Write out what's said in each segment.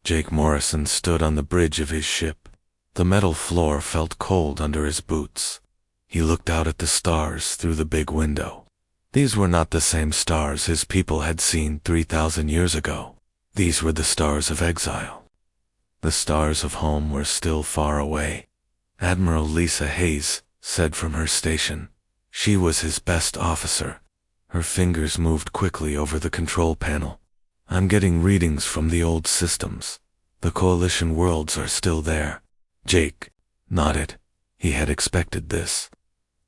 Jake Morrison stood on the bridge of his ship. The metal floor felt cold under his boots. He looked out at the stars through the big window. These were not the same stars his people had seen 3,000 years ago. These were the stars of exile. The stars of home were still far away. Admiral Lisa Hayes said from her station. She was his best officer. Her fingers moved quickly over the control panel. I'm getting readings from the old systems. The Coalition worlds are still there. Jake nodded. He had expected this.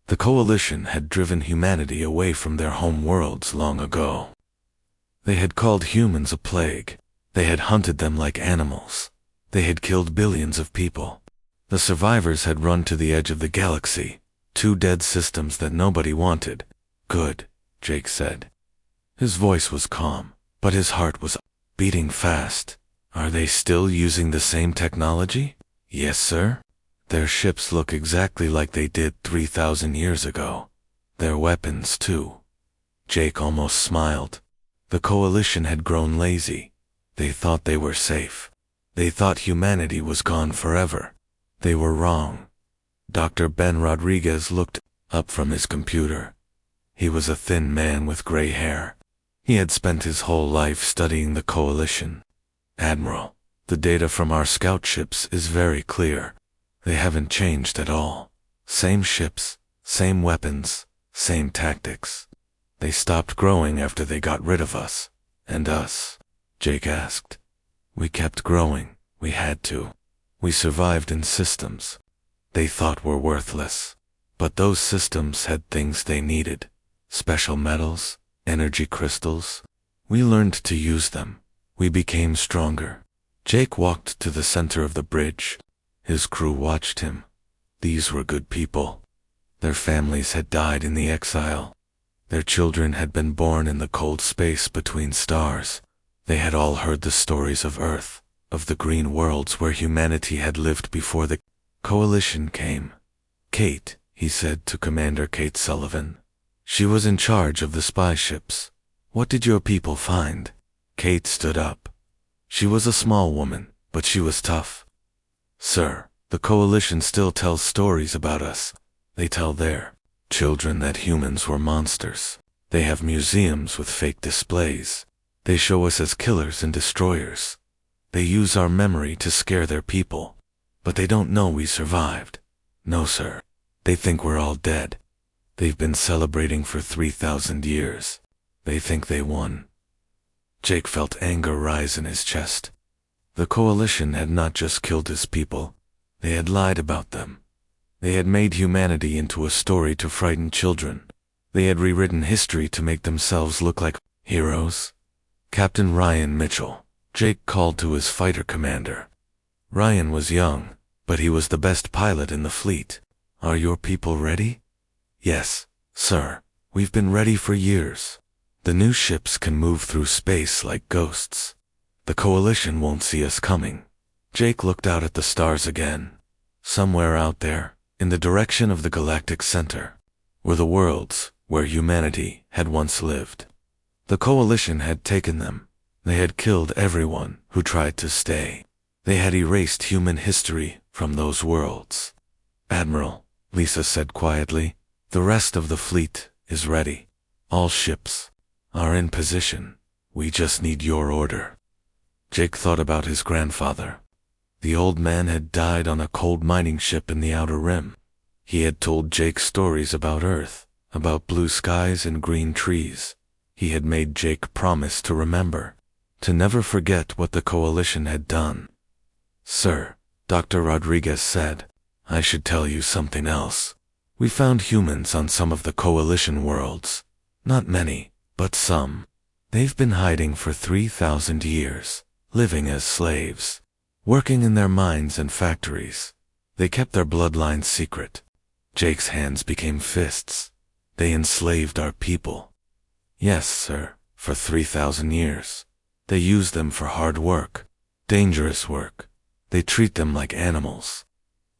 The Coalition had driven humanity away from their home worlds long ago. They had called humans a plague. They had hunted them like animals. They had killed billions of people. The survivors had run to the edge of the galaxy. 2 dead systems that nobody wanted. Good, Jake said. His voice was calm, but his heart was beating fast. Are they still using the same technology? Yes, sir. Their ships look exactly like they did 3,000 years ago. Their weapons, too. Jake almost smiled. The Coalition had grown lazy. They thought they were safe. They thought humanity was gone forever. They were wrong. Dr. Ben Rodriguez looked up from his computer. He was a thin man with gray hair. He had spent his whole life studying the Coalition. Admiral, the data from our scout ships is very clear. They haven't changed at all. Same ships, same weapons, same tactics. They stopped growing after they got rid of us. And us? Jake asked. We kept growing. We had to. We survived in systems they thought were worthless. But those systems had things they needed. Special metals, energy crystals. We learned to use them. We became stronger. Jake walked to the center of the bridge. His crew watched him. These were good people. Their families had died in the exile. Their children had been born in the cold space between stars. They had all heard the stories of Earth, of the green worlds where humanity had lived before the Coalition came. Kate, he said to Commander Kate Sullivan. She was in charge of the spy ships. What did your people find? Kate stood up. She was a small woman, but she was tough. Sir, the Coalition still tells stories about us. They tell their children that humans were monsters. They have museums with fake displays. They show us as killers and destroyers. They use our memory to scare their people. But they don't know we survived. No, sir. They think we're all dead. They've been celebrating for 3,000 years. They think they won. Jake felt anger rise in his chest. The Coalition had not just killed his people. They had lied about them. They had made humanity into a story to frighten children. They had rewritten history to make themselves look like heroes. Captain Ryan Mitchell, Jake called to his fighter commander. Ryan was young, but he was the best pilot in the fleet. Are your people ready? Yes, sir. We've been ready for years. The new ships can move through space like ghosts. The Coalition won't see us coming. Jake looked out at the stars again. Somewhere out there, in the direction of the galactic center, were the worlds where humanity had once lived. The Coalition had taken them. They had killed everyone who tried to stay. They had erased human history from those worlds. Admiral, Lisa said quietly, the rest of the fleet is ready. All ships are in position. We just need your order. Jake thought about his grandfather. The old man had died on a cold mining ship in the Outer Rim. He had told Jake stories about Earth, about blue skies and green trees. He had made Jake promise to remember, to never forget what the Coalition had done. Sir, Dr. Rodriguez said, I should tell you something else. We found humans on some of the Coalition worlds. Not many, but some. They've been hiding for 3,000 years, living as slaves, working in their mines and factories. They kept their bloodlines secret. Jake's hands became fists. They enslaved our people. Yes, sir, for 3,000 years. They use them for hard work, dangerous work. They treat them like animals.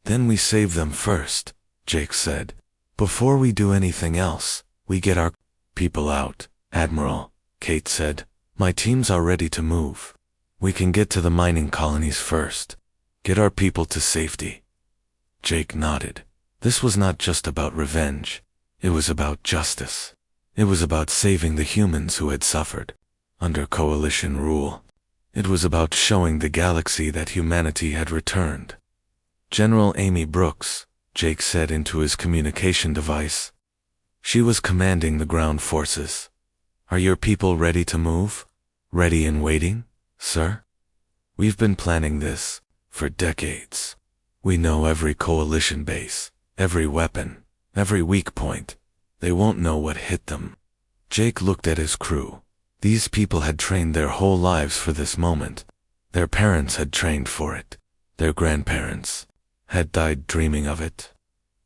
Then we save them first, Jake said. Before we do anything else, we get our people out. Admiral, Kate said, my teams are ready to move. We can get to the mining colonies first. Get our people to safety. Jake nodded. This was not just about revenge. It was about justice. It was about saving the humans who had suffered under coalition rule. It was about showing the galaxy that humanity had returned. General Amy Brooks, Jake said into his communication device. She was commanding the ground forces. Are your people ready to move? Ready and waiting, sir? We've been planning this for decades. We know every coalition base, every weapon, every weak point. They won't know what hit them. Jake looked at his crew. These people had trained their whole lives for this moment. Their parents had trained for it. Their grandparents had died dreaming of it.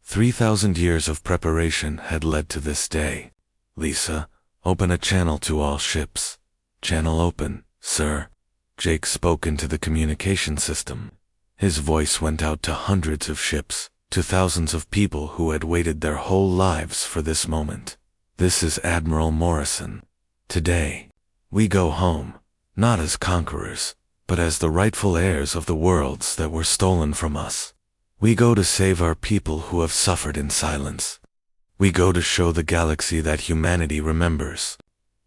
3,000 years of preparation had led to this day. Lisa, open a channel to all ships. Channel open, sir. Jake spoke into the communication system. His voice went out to hundreds of ships, to thousands of people who had waited their whole lives for this moment. This is Admiral Morrison. Today, we go home, not as conquerors, but as the rightful heirs of the worlds that were stolen from us. We go to save our people who have suffered in silence. We go to show the galaxy that humanity remembers,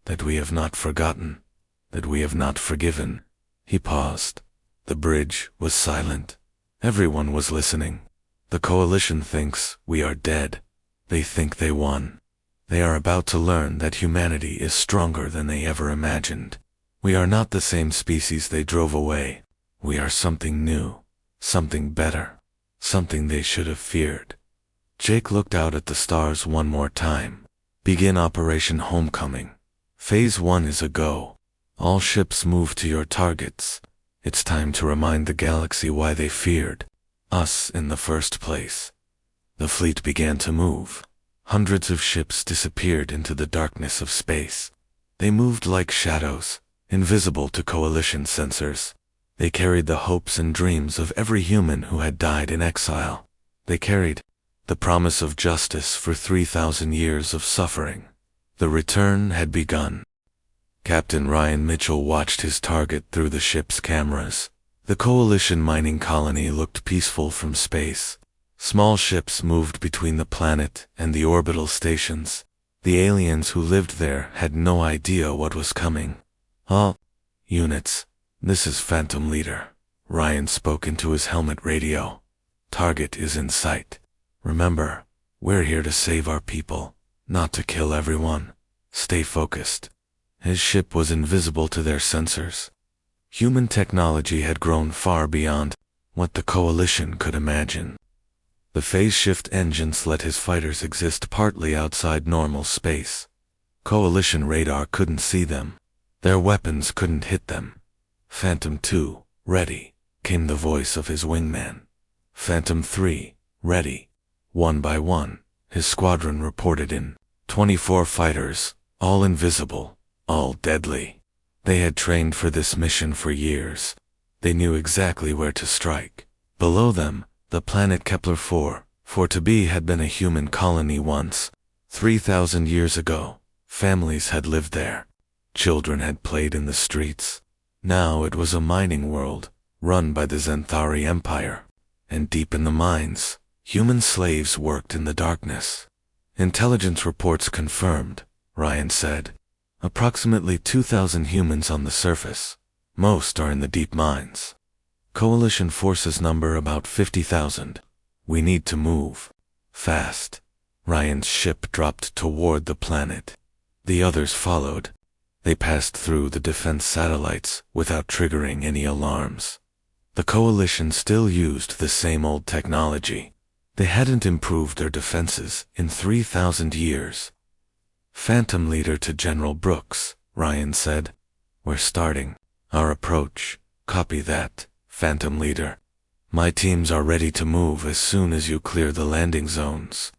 that we have not forgotten, that we have not forgiven. He paused. The bridge was silent. Everyone was listening. The coalition thinks we are dead. They think they won. They are about to learn that humanity is stronger than they ever imagined. We are not the same species they drove away. We are something new, something better, something they should have feared. Jake looked out at the stars one more time. Begin Operation Homecoming. Phase 1 is a go. All ships move to your targets. It's time to remind the galaxy why they feared us in the first place. The fleet began to move. Hundreds of ships disappeared into the darkness of space. They moved like shadows, invisible to coalition sensors. They carried the hopes and dreams of every human who had died in exile. They carried the promise of justice for 3,000 years of suffering. The return had begun. Captain Ryan Mitchell watched his target through the ship's cameras. The coalition mining colony looked peaceful from space. Small ships moved between the planet and the orbital stations. The aliens who lived there had no idea what was coming. All units, this is Phantom Leader. Ryan spoke into his helmet radio. Target is in sight. Remember, we're here to save our people, not to kill everyone. Stay focused. His ship was invisible to their sensors. Human technology had grown far beyond what the coalition could imagine. The phase shift engines let his fighters exist partly outside normal space. Coalition radar couldn't see them. Their weapons couldn't hit them. Phantom 2, ready, came the voice of his wingman. Phantom 3, ready. One by one, his squadron reported in. 24 fighters, all invisible, all deadly. They had trained for this mission for years. They knew exactly where to strike. Below them, the planet Kepler-4, for to be had been a human colony once. 3,000 years ago, families had lived there. Children had played in the streets. Now it was a mining world, run by the Xanthari Empire. And deep in the mines, human slaves worked in the darkness. Intelligence reports confirmed, Ryan said. Approximately 2,000 humans on the surface. Most are in the deep mines. Coalition forces number about 50,000. We need to move. Fast. Ryan's ship dropped toward the planet. The others followed. They passed through the defense satellites without triggering any alarms. The coalition still used the same old technology. They hadn't improved their defenses in 3,000 years. Phantom Leader to General Brooks, Ryan said. We're starting our approach. Copy that, Phantom Leader. My teams are ready to move as soon as you clear the landing zones.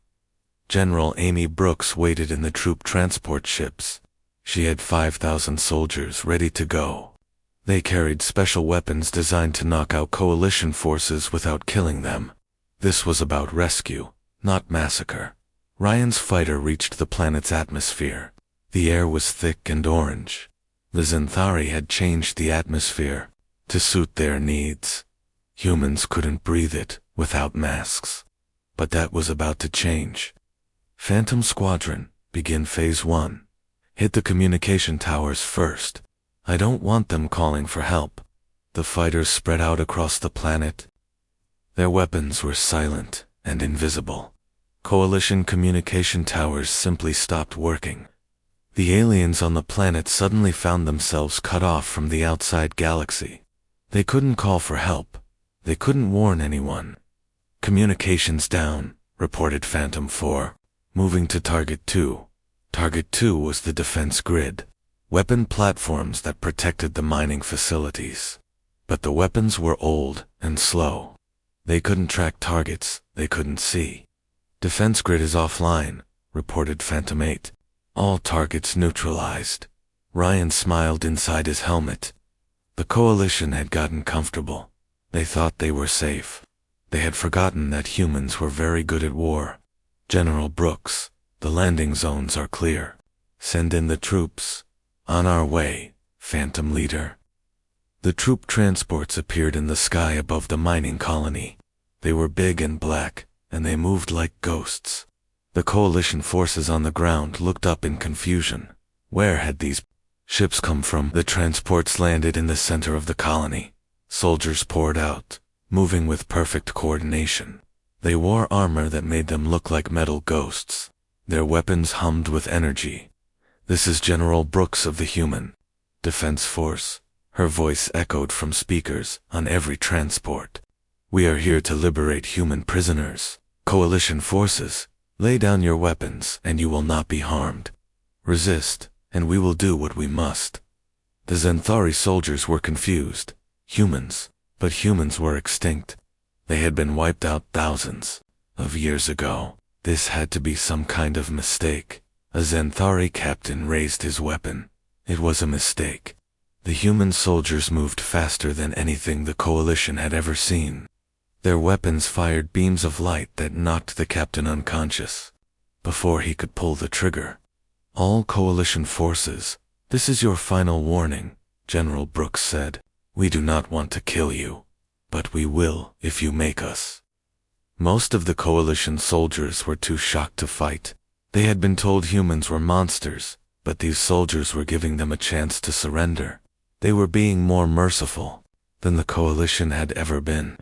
General Amy Brooks waited in the troop transport ships. She had 5,000 soldiers ready to go. They carried special weapons designed to knock out coalition forces without killing them. This was about rescue, not massacre. Ryan's fighter reached the planet's atmosphere. The air was thick and orange. The Xanthari had changed the atmosphere, to suit their needs. Humans couldn't breathe it without masks. But that was about to change. Phantom Squadron, begin Phase 1. Hit the communication towers first. I don't want them calling for help. The fighters spread out across the planet. Their weapons were silent and invisible. Coalition communication towers simply stopped working. The aliens on the planet suddenly found themselves cut off from the outside galaxy. They couldn't call for help. They couldn't warn anyone. Communications down, reported Phantom 4, moving to Target 2. Target 2 was the defense grid, weapon platforms that protected the mining facilities. But the weapons were old and slow. They couldn't track targets, they couldn't see. Defense grid is offline, reported Phantom 8. All targets neutralized. Ryan smiled inside his helmet. The Coalition had gotten comfortable. They thought they were safe. They had forgotten that humans were very good at war. General Brooks, the landing zones are clear. Send in the troops. On our way, Phantom Leader. The troop transports appeared in the sky above the mining colony. They were big and black, and they moved like ghosts. The Coalition forces on the ground looked up in confusion. Where had these ships come from? The transports landed in the center of the colony. Soldiers poured out, moving with perfect coordination. They wore armor that made them look like metal ghosts. Their weapons hummed with energy. This is General Brooks of the Human Defense Force. Her voice echoed from speakers on every transport. We are here to liberate human prisoners. Coalition forces, lay down your weapons and you will not be harmed. Resist, and we will do what we must. The Xanthari soldiers were confused. Humans, but humans were extinct. They had been wiped out thousands of years ago. This had to be some kind of mistake. A Xanthari captain raised his weapon. It was a mistake. The human soldiers moved faster than anything the Coalition had ever seen. Their weapons fired beams of light that knocked the captain unconscious before he could pull the trigger. All Coalition forces, this is your final warning, General Brooks said. We do not want to kill you, but we will if you make us. Most of the Coalition soldiers were too shocked to fight. They had been told humans were monsters, but these soldiers were giving them a chance to surrender. They were being more merciful than the Coalition had ever been.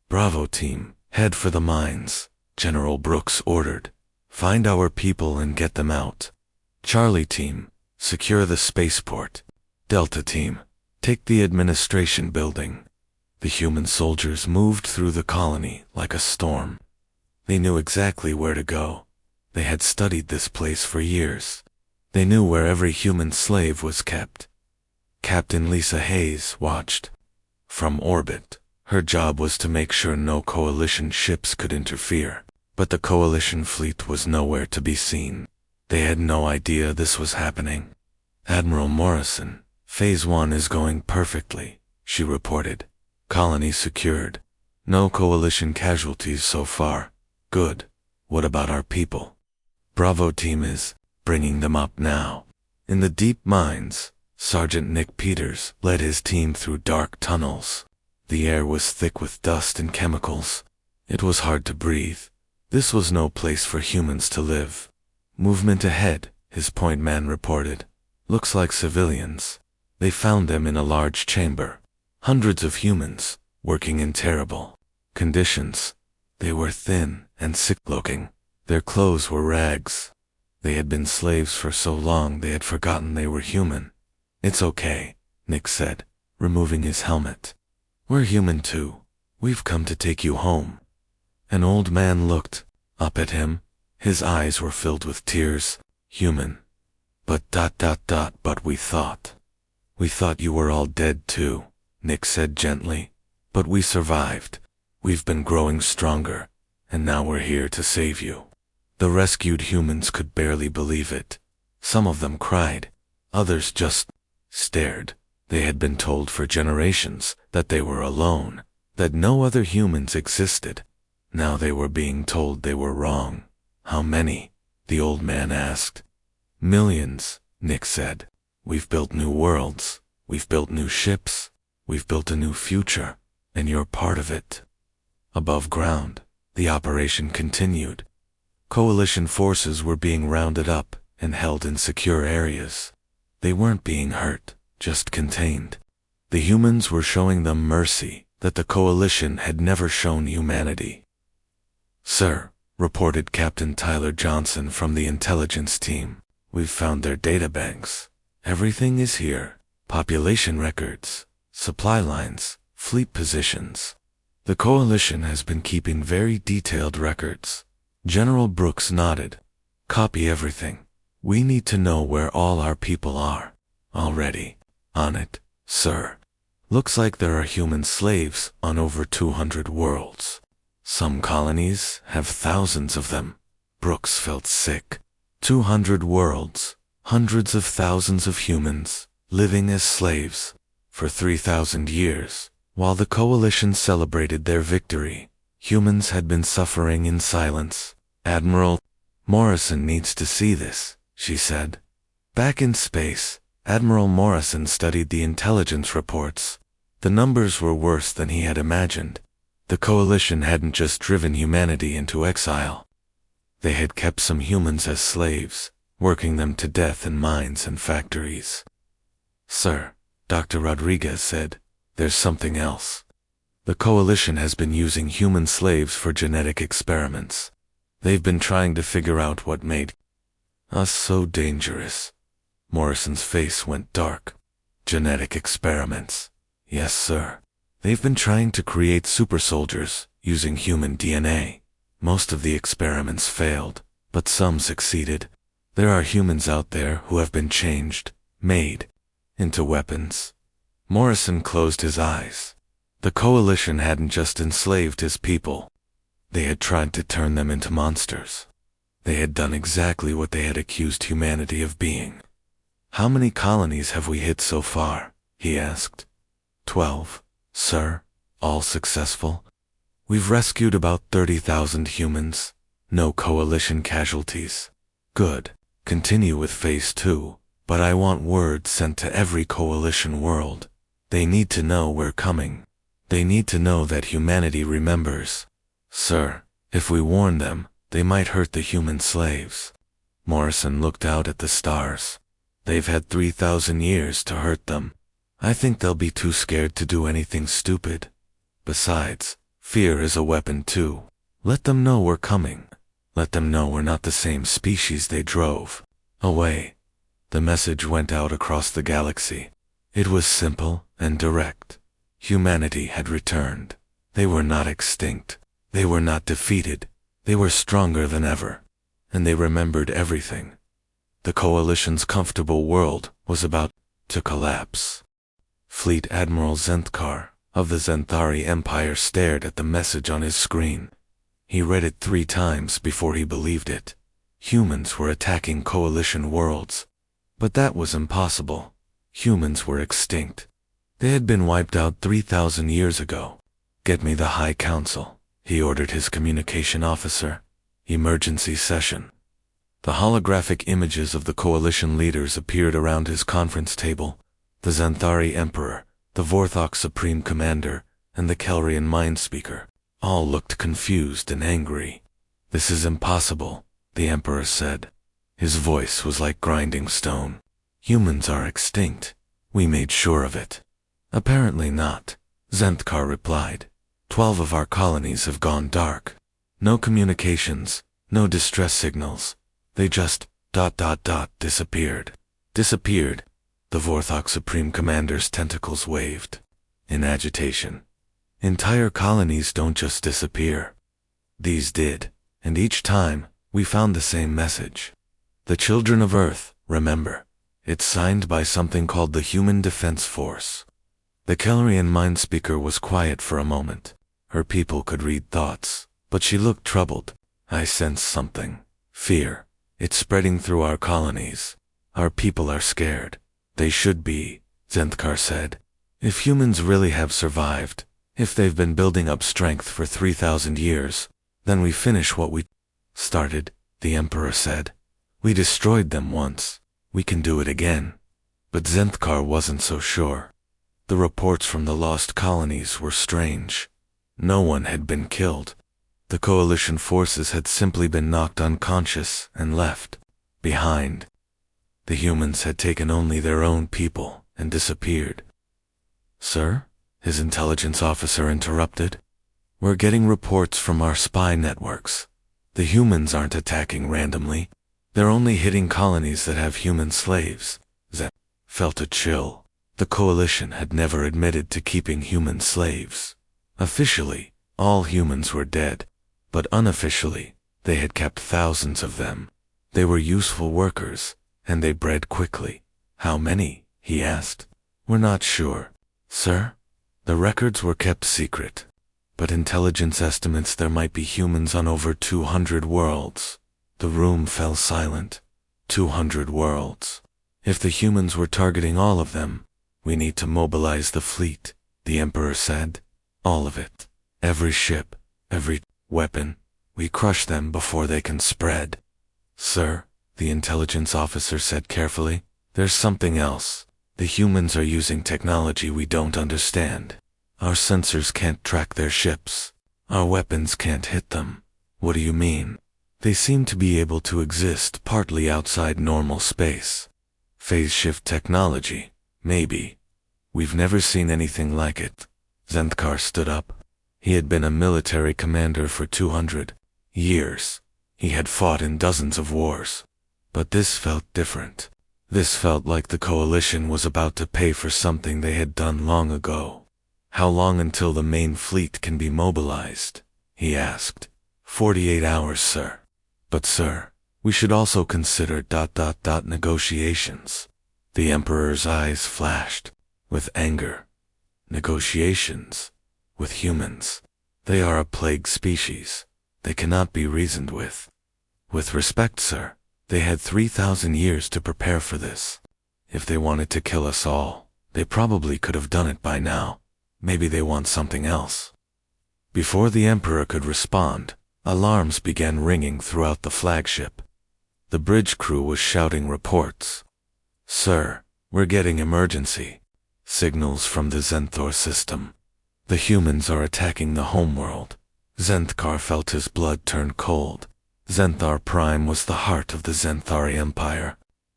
Bravo team, head for the mines, General Brooks ordered. Find our people and get them out. Charlie team, secure the spaceport. Delta team, take the administration building. The human soldiers moved through the colony like a storm. They knew exactly where to go. They had studied this place for years. They knew where every human slave was kept. Captain Lisa Hayes watched from orbit. Her job was to make sure no Coalition ships could interfere, but the Coalition fleet was nowhere to be seen. They had no idea this was happening. Admiral Morrison, Phase 1 is going perfectly, she reported. Colony secured. No Coalition casualties so far. Good. What about our people? Bravo team is bringing them up now. In the deep mines, Sergeant Nick Peters led his team through dark tunnels. The air was thick with dust and chemicals. It was hard to breathe. This was no place for humans to live. Movement ahead, his point man reported. Looks like civilians. They found them in a large chamber. Hundreds of humans, working in terrible conditions. They were thin and sick-looking. Their clothes were rags. They had been slaves for so long they had forgotten they were human. It's okay, Nick said, removing his helmet. We're human too. We've come to take you home. An old man looked up at him. His eyes were filled with tears. Human. But but we thought you were all dead too, Nick said gently. But we survived. We've been growing stronger, and now we're here to save you. The rescued humans could barely believe it. Some of them cried. Others just stared. They had been told for generations that they were alone, that no other humans existed. Now they were being told they were wrong. How many? The old man asked. Millions, Nick said. We've built new worlds. We've built new ships. We've built a new future, and you're part of it. Above ground, the operation continued. Coalition forces were being rounded up and held in secure areas. They weren't being hurt, just contained. The humans were showing them mercy that the Coalition had never shown humanity. "Sir," reported Captain Tyler Johnson from the intelligence team, "we've found their databanks. Everything is here. Population records, supply lines, fleet positions. The Coalition has been keeping very detailed records." General Brooks nodded. "Copy everything. We need to know where all our people are." "Already. On it, sir. Looks like there are human slaves on over 200 worlds. Some colonies have thousands of them." Brooks felt sick. 200 worlds, hundreds of thousands of humans, living as slaves, for 3,000 years. While the Coalition celebrated their victory, humans had been suffering in silence. "Admiral Morrison needs to see this," she said. Back in space, Admiral Morrison studied the intelligence reports. The numbers were worse than he had imagined. The Coalition hadn't just driven humanity into exile. They had kept some humans as slaves, working them to death in mines and factories. "Sir," Dr. Rodriguez said, "there's something else. The Coalition has been using human slaves for genetic experiments. They've been trying to figure out what made us so dangerous." Morrison's face went dark. "Genetic experiments." "Yes, sir. They've been trying to create super soldiers using human DNA. Most of the experiments failed, but some succeeded. There are humans out there who have been changed, made into weapons." Morrison closed his eyes. The Coalition hadn't just enslaved his people. They had tried to turn them into monsters. They had done exactly what they had accused humanity of being. "How many colonies have we hit so far?" he asked. 12, sir. All successful. We've rescued about 30,000 humans. No Coalition casualties." "Good. Continue with Phase 2, but I want word sent to every Coalition world. They need to know we're coming. They need to know that humanity remembers." "Sir, if we warn them, they might hurt the human slaves." Morrison looked out at the stars. "They've had 3,000 years to hurt them. I think they'll be too scared to do anything stupid. Besides, fear is a weapon too. Let them know we're coming. Let them know we're not the same species they drove away." The message went out across the galaxy. It was simple and direct. Humanity had returned. They were not extinct. They were not defeated. They were stronger than ever. And they remembered everything. The Coalition's comfortable world was about to collapse. Fleet Admiral Zenthkar of the Zenthari Empire stared at the message on his screen. He read it 3 times before he believed it. Humans were attacking Coalition worlds. But that was impossible. Humans were extinct. They had been wiped out 3,000 years ago. "Get me the High Council," he ordered his communication officer. "Emergency session." The holographic images of the Coalition leaders appeared around his conference table. The Zenthari Emperor, the Vorthok Supreme Commander, and the Kelrian Mindspeaker all looked confused and angry. "This is impossible," the Emperor said. His voice was like grinding stone. "Humans are extinct. We made sure of it." "Apparently not," Zenthkar replied. 12 of our colonies have gone dark. No communications, no distress signals. They just disappeared. Disappeared. The Vorthok Supreme Commander's tentacles waved in agitation. Entire colonies don't just disappear. These did, and each time, we found the same message. The children of Earth, remember. It's signed by something called the Human Defense Force. The Kelrian Mindspeaker was quiet for a moment. Her people could read thoughts, but she looked troubled. "I sense something. Fear. It's spreading through our colonies. Our people are scared." "They should be," Zenthkar said. "If humans really have survived, if they've been building up strength for 3,000 years, then we finish what we started," the Emperor said. "We destroyed them once. We can do it again." But Zenthkar wasn't so sure. The reports from the lost colonies were strange. No one had been killed. The coalition forces had simply been knocked unconscious and left behind. The humans had taken only their own people and disappeared. "Sir?" his intelligence officer interrupted. "We're getting reports from our spy networks. The humans aren't attacking randomly. They're only hitting colonies that have human slaves." Zen felt a chill. The coalition had never admitted to keeping human slaves. Officially, all humans were dead, but unofficially, they had kept thousands of them. They were useful workers, and they bred quickly. "How many?" he asked. "We're not sure, sir. The records were kept secret, but intelligence estimates there might be humans on over 200 worlds." The room fell silent. 200 worlds. "If the humans were targeting all of them, we need to mobilize the fleet," the Emperor said. "All of it. Every ship, every weapon. We crush them before they can spread." "Sir," the intelligence officer said carefully, "there's something else. The humans are using technology we don't understand. Our sensors can't track their ships. Our weapons can't hit them." "What do you mean?" "They seem to be able to exist partly outside normal space. Phase shift technology, maybe. We've never seen anything like it." Zentkar stood up. He had been a military commander for 200 years. He had fought in dozens of wars. But this felt different. This felt like the coalition was about to pay for something they had done long ago. "How long until the main fleet can be mobilized?" he asked. 48 hours, sir. "But sir, we should also consider negotiations." The Emperor's eyes flashed with anger. "Negotiations? With humans? They are a plague species. They cannot be reasoned with." "With respect, sir, they had 3,000 years to prepare for this. If they wanted to kill us all, they probably could have done it by now. Maybe they want something else." Before the Emperor could respond, alarms began ringing throughout the flagship. The bridge crew was shouting reports. "Sir, we're getting emergency signals from the Zenthor system. The humans are attacking the homeworld." Zentkar felt his blood turn cold. Zenthar Prime was the heart of the Zenthari Empire.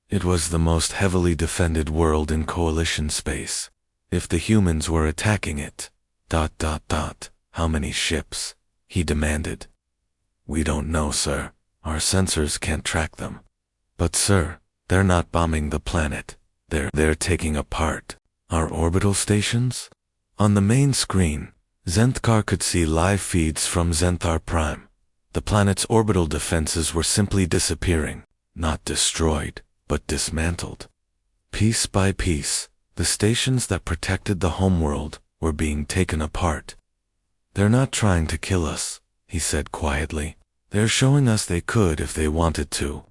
It was the most heavily defended world in coalition space. If the humans were attacking it, how many ships? He demanded. "We don't know, sir. Our sensors can't track them." "But sir, they're not bombing the planet. They're taking apart our orbital stations?" On the main screen, Zentkar could see live feeds from Zenthar Prime. The planet's orbital defenses were simply disappearing, not destroyed, but dismantled. Piece by piece, the stations that protected the homeworld were being taken apart. "They're not trying to kill us," he said quietly. "They're showing us they could if they wanted to."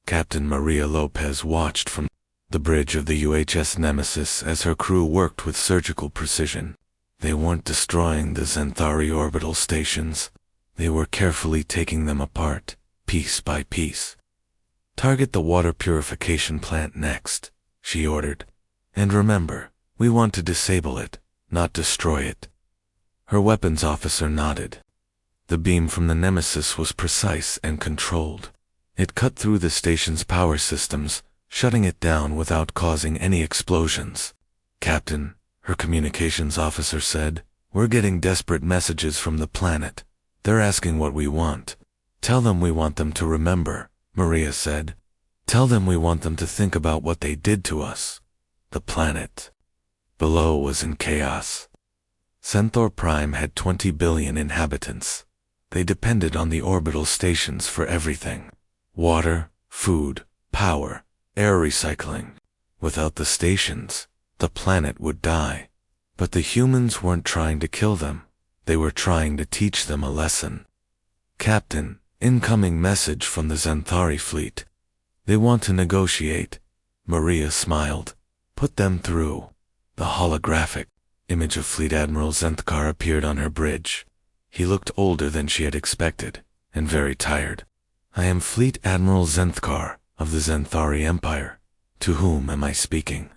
Captain Maria Lopez watched from the bridge of the UHS Nemesis as her crew worked with surgical precision. They weren't destroying the Zenthari orbital stations. They were carefully taking them apart, piece by piece. "Target the water purification plant next," she ordered. "And remember, we want to disable it, not destroy it." Her weapons officer nodded. The beam from the Nemesis was precise and controlled. It cut through the station's power systems, shutting it down without causing any explosions. "Captain," her communications officer said, "we're getting desperate messages from the planet. They're asking what we want." "Tell them we want them to remember," Maria said. "Tell them we want them to think about what they did to us." The planet below was in chaos. Zenthor Prime had 20 billion inhabitants. They depended on the orbital stations for everything. Water, food, power, air recycling. Without the stations, the planet would die. But the humans weren't trying to kill them. They were trying to teach them a lesson. "Captain, incoming message from the Zenthari fleet. They want to negotiate." Maria smiled. "Put them through." The holographic image of Fleet Admiral Zentkar appeared on her bridge. He looked older than she had expected, and very tired. "I am Fleet Admiral Zentkar of the Zenthari Empire. To whom am I speaking?"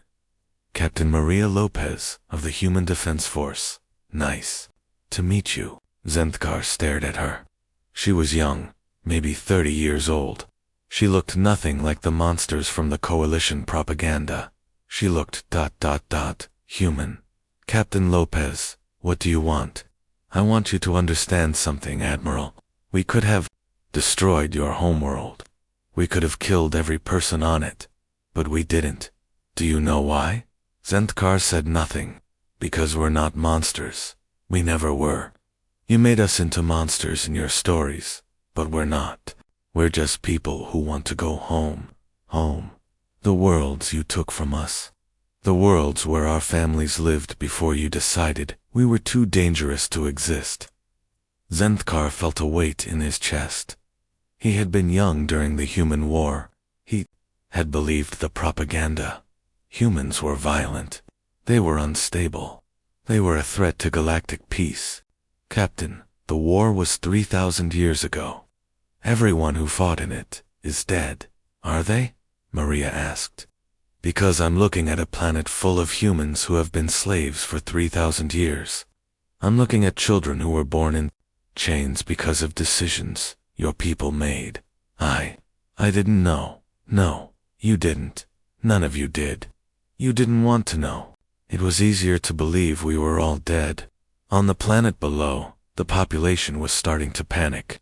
Captain Maria Lopez of the Human Defense Force. Nice to meet you. Zenthkar stared at her. She was young, maybe 30 years old. She looked nothing like the monsters from the Coalition propaganda. She looked ... human. Captain Lopez, what do you want? I want you to understand something, Admiral. We could have destroyed your homeworld. We could have killed every person on it. But we didn't. Do you know why? Zenthkar said nothing. Because we're not monsters. We never were. You made us into monsters in your stories, but we're not. We're just people who want to go home. Home. The worlds you took from us. The worlds where our families lived before you decided we were too dangerous to exist. Zenthkar felt a weight in his chest. He had been young during the human war. He had believed the propaganda. Humans were violent. They were unstable. They were a threat to galactic peace. Captain, the war was 3,000 years ago. Everyone who fought in it is dead. Are they? Maria asked. Because I'm looking at a planet full of humans who have been slaves for 3,000 years. I'm looking at children who were born in chains because of decisions your people made. I didn't know. No, you didn't. None of you did. You didn't want to know. It was easier to believe we were all dead. On the planet below, the population was starting to panic.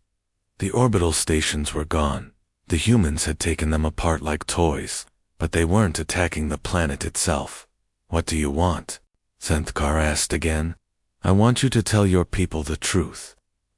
The orbital stations were gone. The humans had taken them apart like toys, but they weren't attacking the planet itself. What do you want? Zenthkar asked again. I want you to tell your people the truth.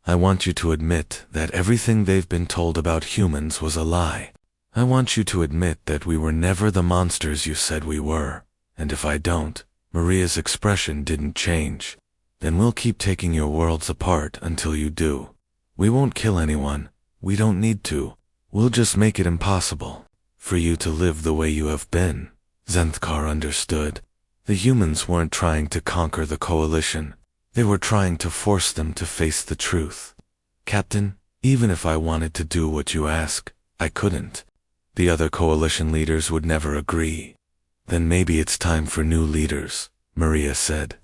I want you to admit that everything they've been told about humans was a lie. I want you to admit that we were never the monsters you said we were. And if I don't, Maria's expression didn't change. Then we'll keep taking your worlds apart until you do. We won't kill anyone. We don't need to. We'll just make it impossible for you to live the way you have been. Zenthkar understood. The humans weren't trying to conquer the Coalition. They were trying to force them to face the truth. Captain, even if I wanted to do what you ask, I couldn't. The other Coalition leaders would never agree. Then maybe it's time for new leaders, Maria said.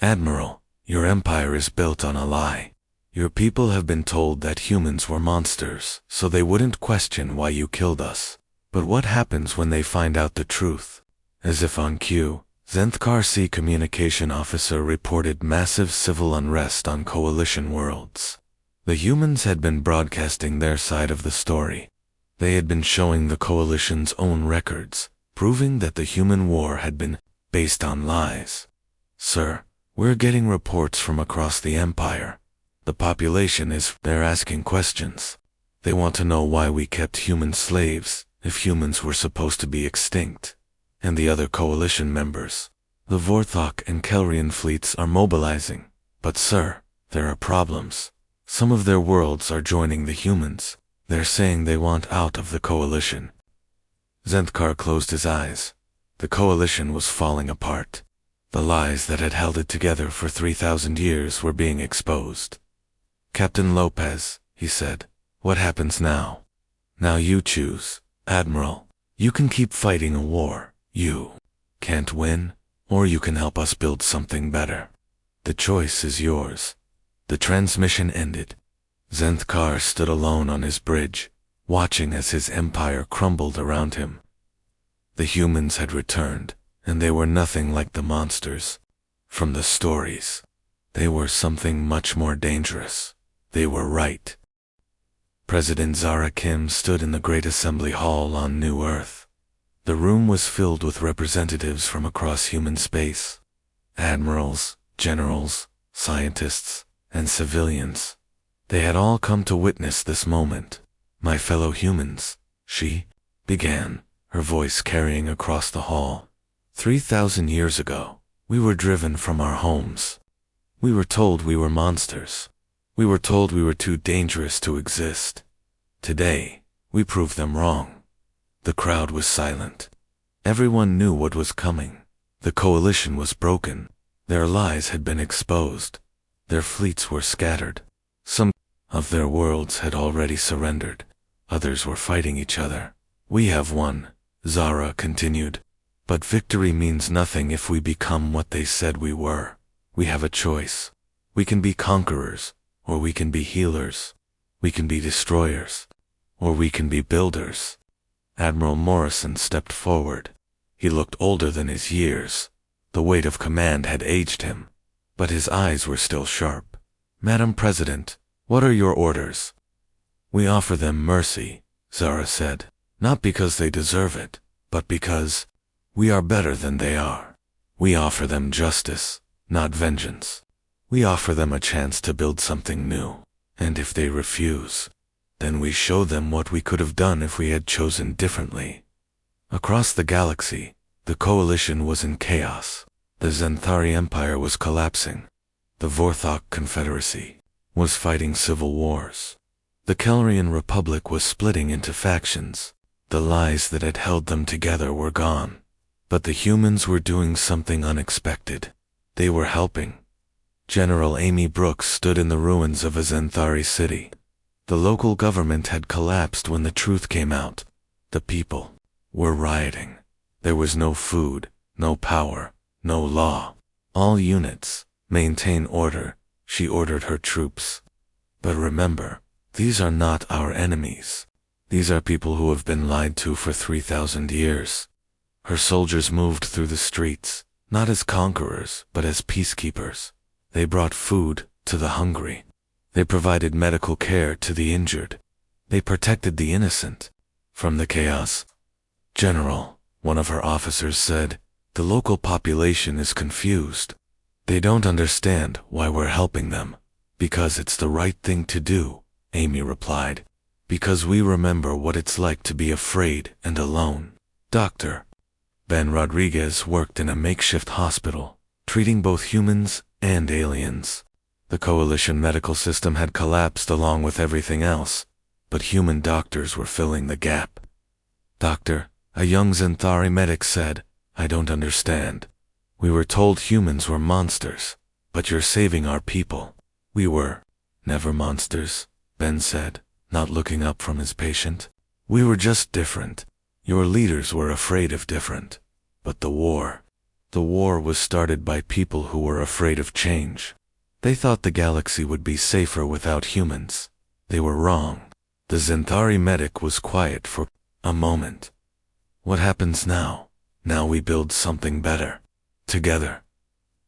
Admiral, your empire is built on a lie. Your people have been told that humans were monsters, so they wouldn't question why you killed us. But what happens when they find out the truth? As if on cue, Zenthkar C communication officer reported massive civil unrest on Coalition worlds. The humans had been broadcasting their side of the story. They had been showing the Coalition's own records, proving that the human war had been based on lies. Sir, we're getting reports from across the Empire. The population they're asking questions. They want to know why we kept human slaves, if humans were supposed to be extinct. And the other Coalition members. The Vorthok and Kelrian fleets are mobilizing. But sir, there are problems. Some of their worlds are joining the humans. They're saying they want out of the Coalition. Zenthkar closed his eyes. The Coalition was falling apart. The lies that had held it together for 3,000 years were being exposed. Captain Lopez, he said, what happens now? Now you choose, Admiral. You can keep fighting a war. You can't win, or you can help us build something better. The choice is yours. The transmission ended. Zenthkar stood alone on his bridge, watching as his empire crumbled around him. The humans had returned, and they were nothing like the monsters from the stories. They were something much more dangerous. They were right. President Zara Kim stood in the Great Assembly Hall on New Earth. The room was filled with representatives from across human space. Admirals, generals, scientists, and civilians. They had all come to witness this moment. My fellow humans, she began, her voice carrying across the hall. 3,000 years ago, we were driven from our homes. We were told we were monsters. We were told we were too dangerous to exist. Today, we proved them wrong. The crowd was silent. Everyone knew what was coming. The Coalition was broken. Their lies had been exposed. Their fleets were scattered. Some of their worlds had already surrendered. Others were fighting each other. We have won, Zara continued. But victory means nothing if we become what they said we were. We have a choice. We can be conquerors, or we can be healers. We can be destroyers, or we can be builders. Admiral Morrison stepped forward. He looked older than his years. The weight of command had aged him, but his eyes were still sharp. Madam President, what are your orders? We offer them mercy, Zara said, not because they deserve it, but because we are better than they are. We offer them justice, not vengeance. We offer them a chance to build something new, and if they refuse, then we show them what we could have done if we had chosen differently. Across the galaxy, the coalition was in chaos. The Xanthari Empire was collapsing. The Vorthok Confederacy was fighting civil wars. The Kelrian Republic was splitting into factions. The lies that had held them together were gone. But the humans were doing something unexpected. They were helping. General Amy Brooks stood in the ruins of a Xanthari city. The local government had collapsed when the truth came out. The people were rioting. There was no food, no power, no law. All units, maintain order, she ordered her troops. But remember, these are not our enemies. These are people who have been lied to for 3,000 years. Her soldiers moved through the streets, not as conquerors, but as peacekeepers. They brought food to the hungry. They provided medical care to the injured. They protected the innocent from the chaos. General, one of her officers said, the local population is confused. They don't understand why we're helping them. Because it's the right thing to do, Amy replied. Because we remember what it's like to be afraid and alone. Dr. Ben Rodriguez worked in a makeshift hospital, treating both humans and aliens. The coalition medical system had collapsed along with everything else, but human doctors were filling the gap. Doctor, a young Xanthari medic said, I don't understand. We were told humans were monsters, but you're saving our people. We were never monsters, Ben said, not looking up from his patient. We were just different. Your leaders were afraid of different. But the war was started by people who were afraid of change. They thought the galaxy would be safer without humans. They were wrong. The Xanthari medic was quiet for a moment. What happens now? Now we build something better. Together.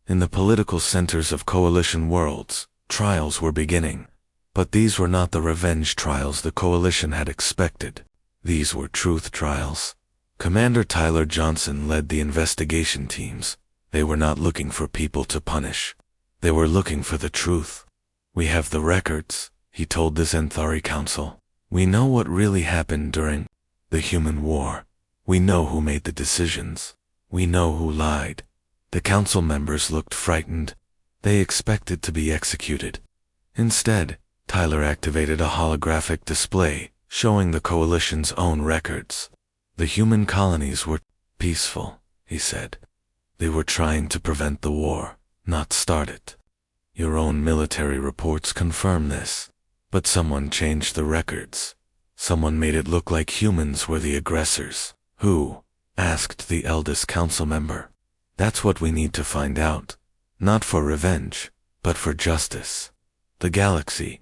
In the political centers of coalition worlds, trials were beginning. But these were not the revenge trials the coalition had expected. These were truth trials. Commander Tyler Johnson led the investigation teams. They were not looking for people to punish. They were looking for the truth. We have the records, he told the Xanthari Council. We know what really happened during the human war. We know who made the decisions. We know who lied. The council members looked frightened. They expected to be executed. Instead, Tyler activated a holographic display showing the coalition's own records. The human colonies were peaceful, he said. They were trying to prevent the war, not start it. Your own military reports confirm this. But someone changed the records. Someone made it look like humans were the aggressors. Who? Asked the eldest council member. That's what we need to find out. Not for revenge, but for justice. The galaxy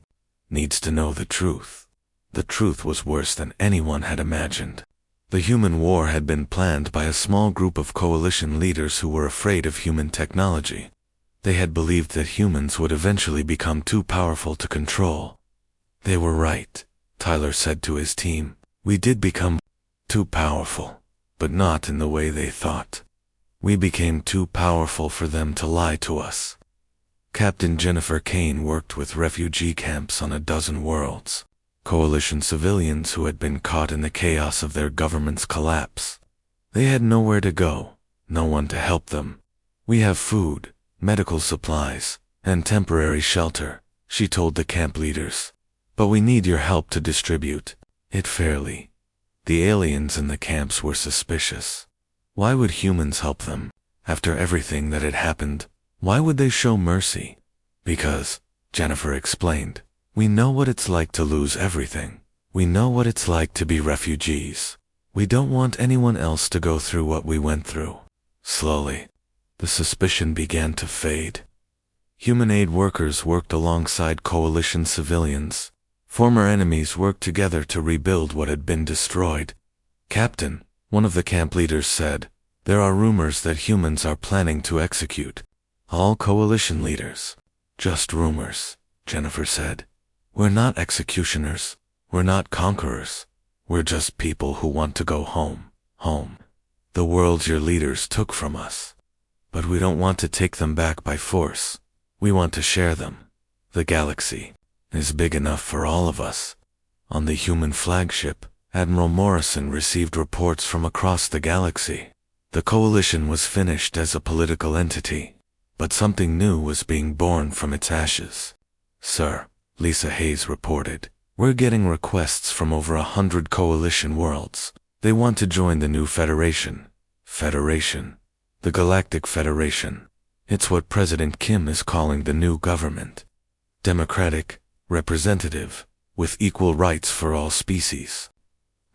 needs to know the truth. The truth was worse than anyone had imagined. The human war had been planned by a small group of coalition leaders who were afraid of human technology. They had believed that humans would eventually become too powerful to control. They were right, Tyler said to his team. We did become too powerful, but not in the way they thought. We became too powerful for them to lie to us. Captain Jennifer Kane worked with refugee camps on a dozen worlds. Coalition civilians who had been caught in the chaos of their government's collapse. They had nowhere to go, no one to help them. We have food, medical supplies, and temporary shelter, she told the camp leaders. But we need your help to distribute it fairly. The aliens in the camps were suspicious. Why would humans help them? After everything that had happened, why would they show mercy? Because, Jennifer explained, we know what it's like to lose everything. We know what it's like to be refugees. We don't want anyone else to go through what we went through. Slowly, the suspicion began to fade. Human aid workers worked alongside coalition civilians. Former enemies worked together to rebuild what had been destroyed. "Captain," one of the camp leaders said, "there are rumors that humans are planning to execute all coalition leaders." "Just rumors," Jennifer said. "We're not executioners. We're not conquerors. We're just people who want to go home. Home. The world your leaders took from us. But we don't want to take them back by force. We want to share them. The galaxy is big enough for all of us." On the human flagship, Admiral Morrison received reports from across the galaxy. The coalition was finished as a political entity, but something new was being born from its ashes. "Sir," Lisa Hayes reported, "we're getting requests from over 100 coalition worlds. They want to join the new Federation. Federation. The Galactic Federation. It's what President Kim is calling the new government. Democratic, representative, with equal rights for all species."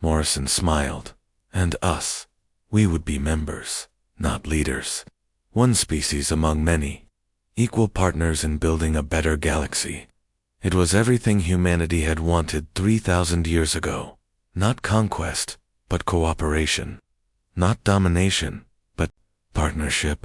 Morrison smiled. "And us. We would be members, not leaders. One species among many. Equal partners in building a better galaxy." It was everything humanity had wanted 3,000 years ago. Not conquest, but cooperation. Not domination, but partnership.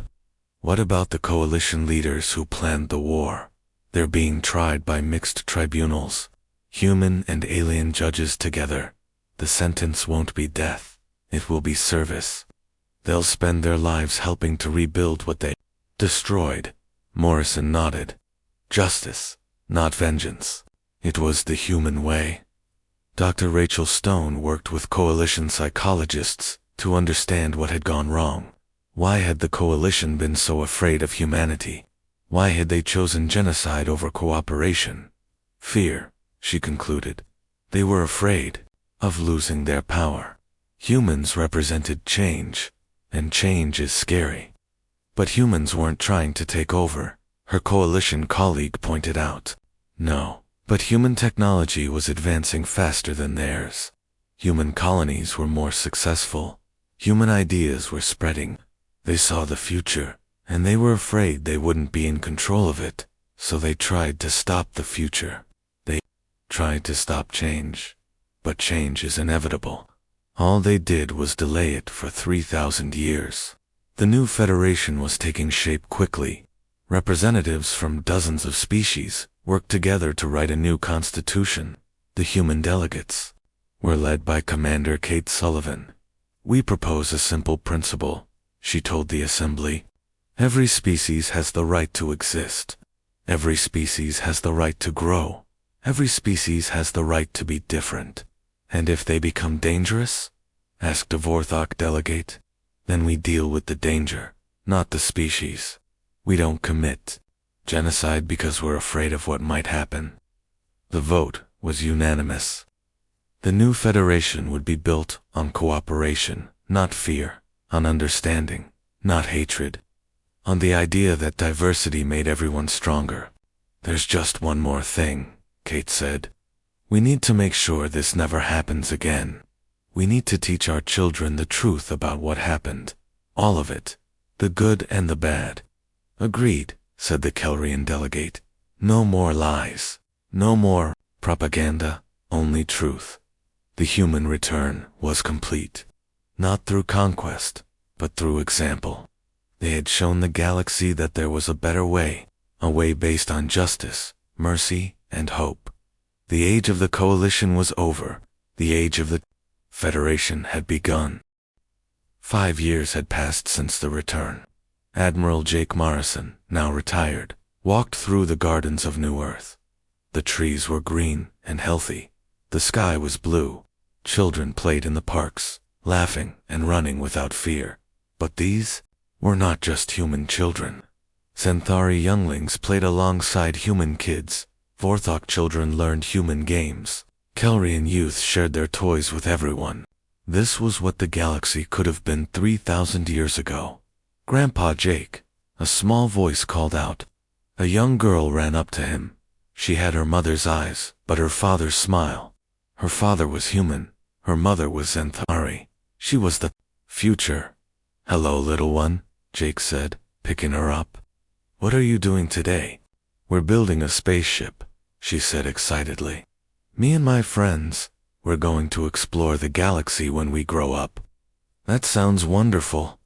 What about the coalition leaders who planned the war? They're being tried by mixed tribunals, human and alien judges together. The sentence won't be death. It will be service. They'll spend their lives helping to rebuild what they destroyed. Morrison nodded. Justice, not vengeance. It was the human way. Dr. Rachel Stone worked with coalition psychologists to understand what had gone wrong. Why had the coalition been so afraid of humanity? Why had they chosen genocide over cooperation? Fear, she concluded. They were afraid of losing their power. Humans represented change, and change is scary. But humans weren't trying to take over, her coalition colleague pointed out. No, but human technology was advancing faster than theirs. Human colonies were more successful. Human ideas were spreading. They saw the future, and they were afraid they wouldn't be in control of it, so they tried to stop the future. They tried to stop change. But change is inevitable. All they did was delay it for 3,000 years. The new Federation was taking shape quickly. Representatives from dozens of species worked together to write a new constitution. The human delegates were led by Commander Kate Sullivan. "We propose a simple principle," she told the assembly. "Every species has the right to exist. Every species has the right to grow. Every species has the right to be different. And if they become dangerous?" asked a Vorthok delegate. "Then we deal with the danger, not the species. We don't commit genocide because we're afraid of what might happen." The vote was unanimous. The new Federation would be built on cooperation, not fear, on understanding, not hatred, on the idea that diversity made everyone stronger. "There's just one more thing," Kate said. "We need to make sure this never happens again. We need to teach our children the truth about what happened. All of it. The good and the bad." "Agreed," said the Kelrian delegate. "No more lies. No more propaganda, only truth." The human return was complete. Not through conquest, but through example. They had shown the galaxy that there was a better way, a way based on justice, mercy, and hope. The age of the coalition was over. The age of the Federation had begun. 5 years had passed since the return. Admiral Jake Morrison, now retired, walked through the gardens of New Earth. The trees were green and healthy. The sky was blue. Children played in the parks, laughing and running without fear. But these were not just human children. Centauri younglings played alongside human kids. Vorthok children learned human games. Kelrian youth shared their toys with everyone. This was what the galaxy could have been 3,000 years ago. "Grandpa Jake," a small voice called out. A young girl ran up to him. She had her mother's eyes, but her father's smile. Her father was human. Her mother was Centauri. She was the future. Hello, little one, Jake said, picking her up. What are you doing today? We're building a spaceship, she said excitedly. Me and my friends, we're going to explore the galaxy when we grow up. That sounds wonderful.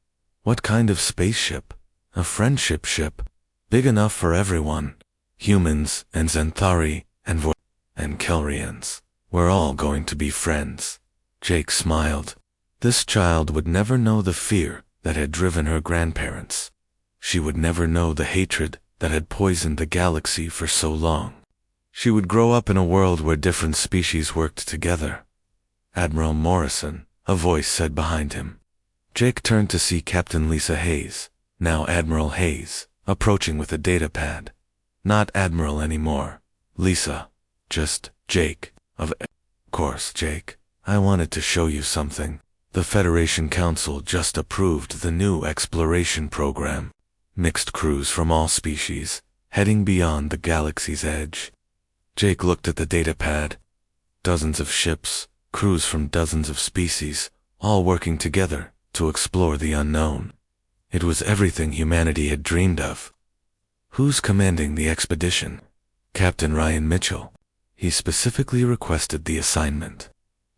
What kind of spaceship? A friendship ship, big enough for everyone. Humans and Xanthari and Kelrians. We're all going to be friends. Jake smiled. This child would never know the fear that had driven her grandparents. She would never know the hatred that had poisoned the galaxy for so long. She would grow up in a world where different species worked together. Admiral Morrison, a voice said behind him. Jake turned to see Captain Lisa Hayes, now Admiral Hayes, approaching with a datapad. Not Admiral anymore. Lisa. Just Jake. Of course, Jake. I wanted to show you something. The Federation Council just approved the new exploration program. Mixed crews from all species, heading beyond the galaxy's edge. Jake looked at the datapad. Dozens of ships, crews from dozens of species, all working together to explore the unknown. It was everything humanity had dreamed of. Who's commanding the expedition? Captain Ryan Mitchell. He specifically requested the assignment.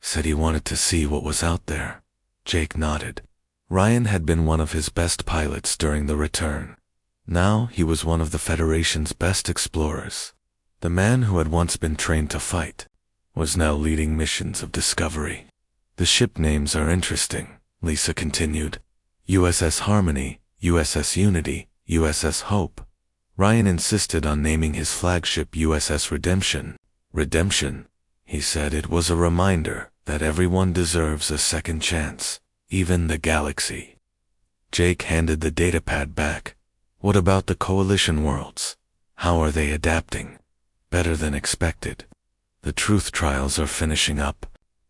Said he wanted to see what was out there. Jake nodded. Ryan had been one of his best pilots during the return. Now he was one of the Federation's best explorers. The man who had once been trained to fight was now leading missions of discovery. The ship names are interesting, Lisa continued. USS Harmony, USS Unity, USS Hope. Ryan insisted on naming his flagship USS Redemption. Redemption, he said. It was a reminder that everyone deserves a second chance, even the galaxy. Jake handed the datapad back. What about the Coalition worlds? How are they adapting? Better than expected. The truth trials are finishing up.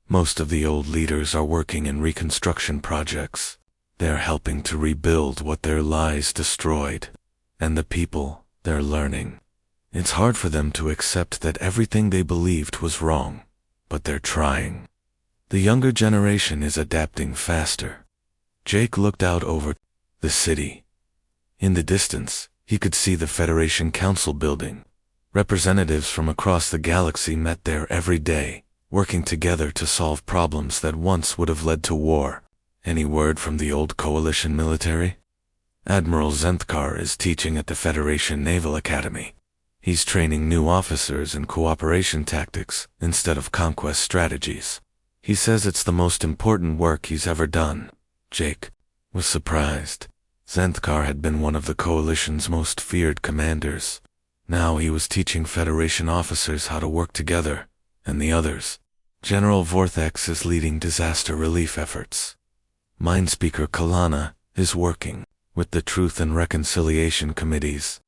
Most of the old leaders are working in reconstruction projects. They're helping to rebuild what their lies destroyed. And the people, they're learning. It's hard for them to accept that everything they believed was wrong, but they're trying. The younger generation is adapting faster. Jake looked out over the city. In the distance, he could see the Federation Council building. Representatives from across the galaxy met there every day, working together to solve problems that once would have led to war. Any word from the old Coalition military? Admiral Zenthkar is teaching at the Federation Naval Academy. He's training new officers in cooperation tactics instead of conquest strategies. He says it's the most important work he's ever done. Jake was surprised. Zenthkar had been one of the Coalition's most feared commanders. Now he was teaching Federation officers how to work together, and the others. General Vortex is leading disaster relief efforts. Mindspeaker Kalana is working with the Truth and Reconciliation Committees.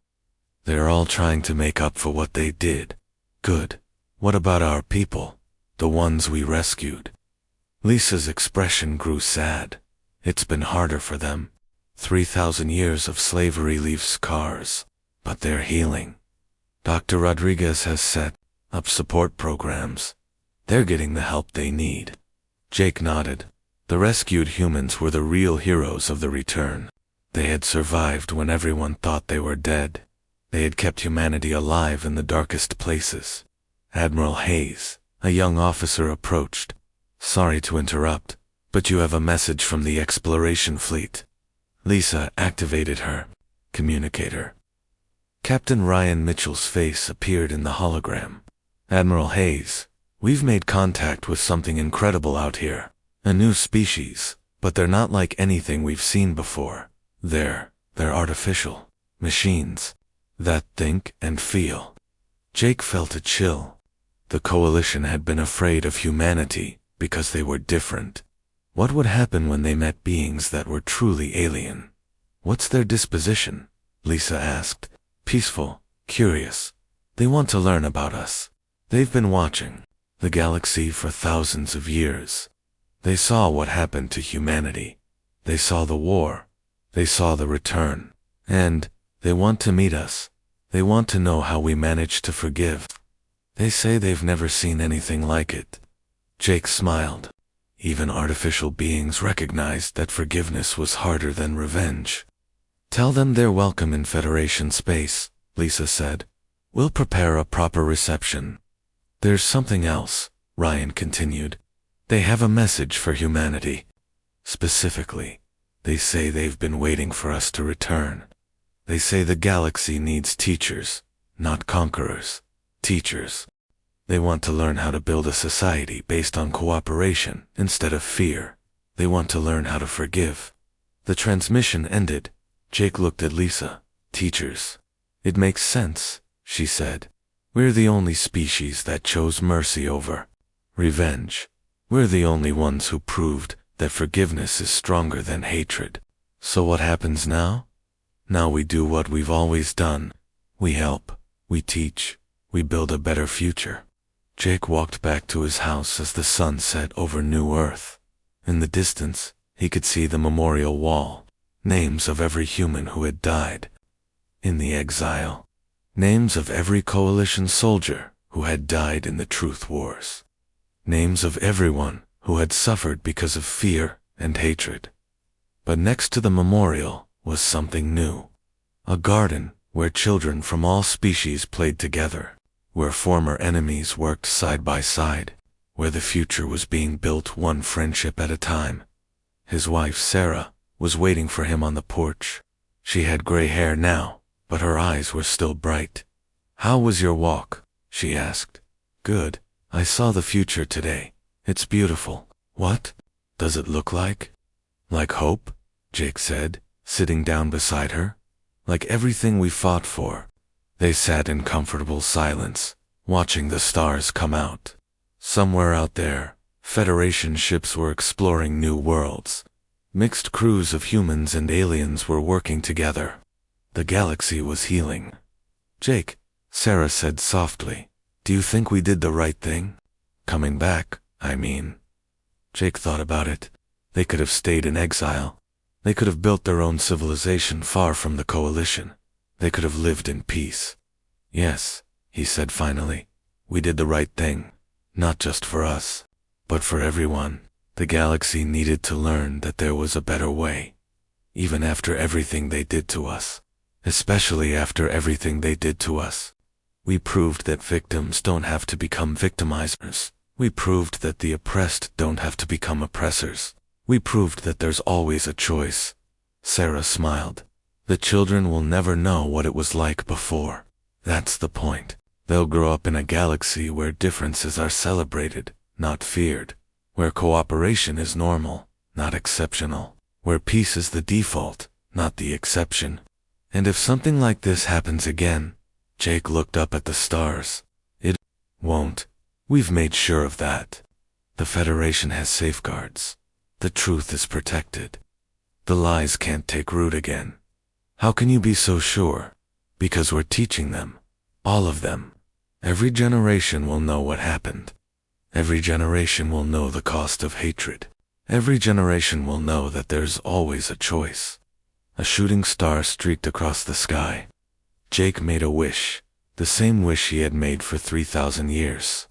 They're all trying to make up for what they did. Good. What about our people? The ones we rescued? Lisa's expression grew sad. It's been harder for them. 3,000 years of slavery leave scars, but they're healing. Dr. Rodriguez has set up support programs. They're getting the help they need. Jake nodded. The rescued humans were the real heroes of the return. They had survived when everyone thought they were dead. They had kept humanity alive in the darkest places. Admiral Hayes, a young officer, approached. Sorry to interrupt, but you have a message from the exploration fleet. Lisa activated her communicator. Captain Ryan Mitchell's face appeared in the hologram. Admiral Hayes, we've made contact with something incredible out here. A new species, but they're not like anything we've seen before. They're artificial. Machines that think and feel. Jake felt a chill. The Coalition had been afraid of humanity because they were different. What would happen when they met beings that were truly alien? What's their disposition? Lisa asked. Peaceful, curious. They want to learn about us. They've been watching the galaxy for thousands of years. They saw what happened to humanity. They saw the war. They saw the return. And they want to meet us. They want to know how we managed to forgive. They say they've never seen anything like it. Jake smiled. Even artificial beings recognized that forgiveness was harder than revenge. Tell them they're welcome in Federation space, Lisa said. We'll prepare a proper reception. There's something else, Ryan continued. They have a message for humanity. Specifically, they say they've been waiting for us to return. They say the galaxy needs teachers, not conquerors. Teachers. They want to learn how to build a society based on cooperation instead of fear. They want to learn how to forgive. The transmission ended. Jake looked at Lisa. Teachers. It makes sense, she said. We're the only species that chose mercy over revenge. We're the only ones who proved that forgiveness is stronger than hatred. So what happens now? Now we do what we've always done. We help. We teach. We build a better future. Jake walked back to his house as the sun set over New Earth. In the distance, he could see the memorial wall. Names of every human who had died in the exile. Names of every coalition soldier who had died in the truth wars. Names of everyone who had suffered because of fear and hatred. But next to the memorial was something new. A garden where children from all species played together, where former enemies worked side by side, where the future was being built one friendship at a time. His wife, Sarah, was waiting for him on the porch. She had gray hair now, but her eyes were still bright. How was your walk? She asked. Good. I saw the future today. It's beautiful. What does it look like? Like hope? Jake said, sitting down beside her. Like everything we fought for. They sat in comfortable silence, watching the stars come out. Somewhere out there, Federation ships were exploring new worlds. Mixed crews of humans and aliens were working together. The galaxy was healing. Jake, Sarah said softly, do you think we did the right thing? Coming back, I mean. Jake thought about it. They could have stayed in exile. They could have built their own civilization far from the coalition. They could have lived in peace. Yes, he said finally. We did the right thing. Not just for us, but for everyone. The galaxy needed to learn that there was a better way. Even after everything they did to us. Especially after everything they did to us. We proved that victims don't have to become victimizers. We proved that the oppressed don't have to become oppressors. We proved that there's always a choice. Sarah smiled. The children will never know what it was like before. That's the point. They'll grow up in a galaxy where differences are celebrated, not feared. Where cooperation is normal, not exceptional. Where peace is the default, not the exception. And if something like this happens again, Jake looked up at the stars. It won't. We've made sure of that. The Federation has safeguards. The truth is protected. The lies can't take root again. How can you be so sure? Because we're teaching them. All of them. Every generation will know what happened. Every generation will know the cost of hatred. Every generation will know that there's always a choice. A shooting star streaked across the sky. Jake made a wish, the same wish he had made for 3,000 years.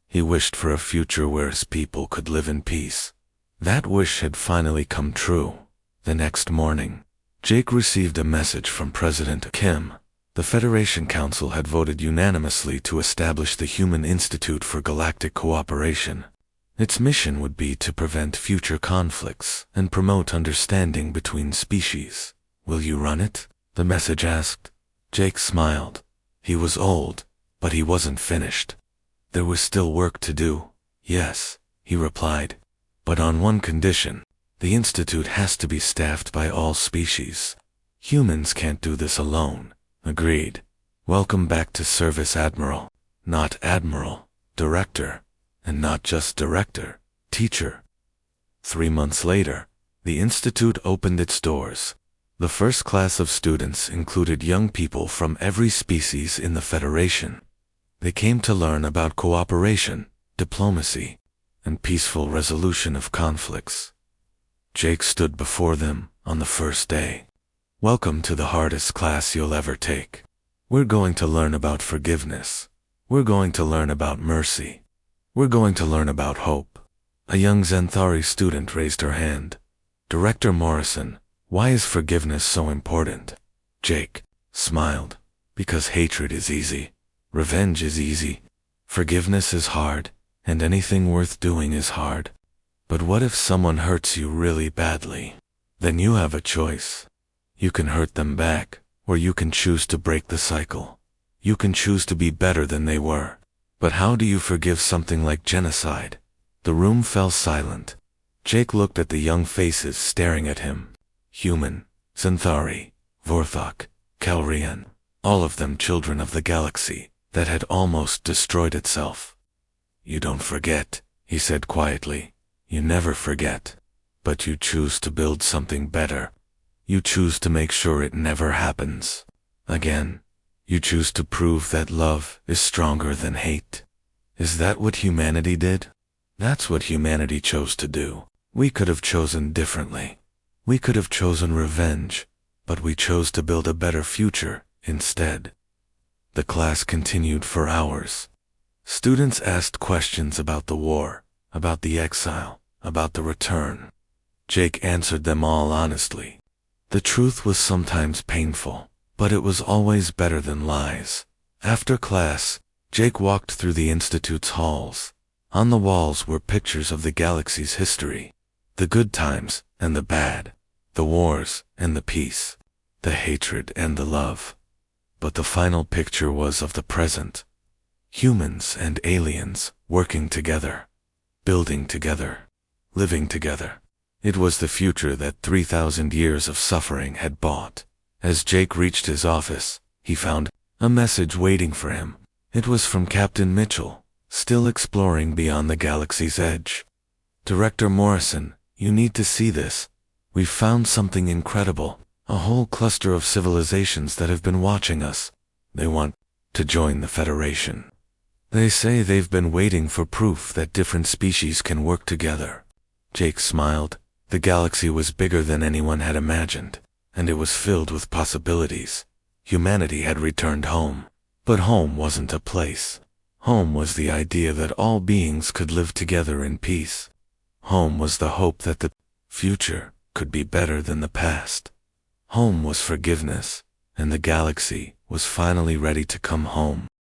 He wished for a future where his people could live in peace. That wish had finally come true. The next morning, Jake received a message from President Kim. The Federation Council had voted unanimously to establish the Human Institute for Galactic Cooperation. Its mission would be to prevent future conflicts and promote understanding between species. Will you run it? The message asked. Jake smiled. He was old, but he wasn't finished. There was still work to do. Yes, he replied. But on one condition. The Institute has to be staffed by all species. Humans can't do this alone. Agreed. Welcome back to service, Admiral. Not Admiral. Director. And not just director. Teacher. 3 months later, the Institute opened its doors. The first class of students included young people from every species in the Federation. They came to learn about cooperation, diplomacy, and peaceful resolution of conflicts. Jake stood before them on the first day. Welcome to the hardest class you'll ever take. We're going to learn about forgiveness. We're going to learn about mercy. We're going to learn about hope. A young Xanthari student raised her hand. Director Morrison, why is forgiveness so important? Jake smiled. Because hatred is easy. Revenge is easy. Forgiveness is hard, and anything worth doing is hard. But what if someone hurts you really badly? Then you have a choice. You can hurt them back, or you can choose to break the cycle. You can choose to be better than they were. But how do you forgive something like genocide? The room fell silent. Jake looked at the young faces staring at him. Human, Xanthari, Vorthok, Calrian, all of them children of the galaxy that had almost destroyed itself. You don't forget, he said quietly. You never forget. But you choose to build something better. You choose to make sure it never happens again. You choose to prove that love is stronger than hate. Is that what humanity did? That's what humanity chose to do. We could have chosen differently. We could have chosen revenge, but we chose to build a better future instead. The class continued for hours. Students asked questions about the war, about the exile, about the return. Jake answered them all honestly. The truth was sometimes painful, but it was always better than lies. After class, Jake walked through the institute's halls. On the walls were pictures of the galaxy's history, the good times and the bad, the wars and the peace, the hatred and the love. But the final picture was of the present. Humans and aliens working together, building together, living together. It was the future that 3,000 years of suffering had bought. As Jake reached his office, he found a message waiting for him. It was from Captain Mitchell, still exploring beyond the galaxy's edge. Director Morrison, you need to see this. We've found something incredible. A whole cluster of civilizations that have been watching us. They want to join the Federation. They say they've been waiting for proof that different species can work together. Jake smiled. The galaxy was bigger than anyone had imagined, and it was filled with possibilities. Humanity had returned home. But home wasn't a place. Home was the idea that all beings could live together in peace. Home was the hope that the future could be better than the past. Home was forgiveness, and the galaxy was finally ready to come home.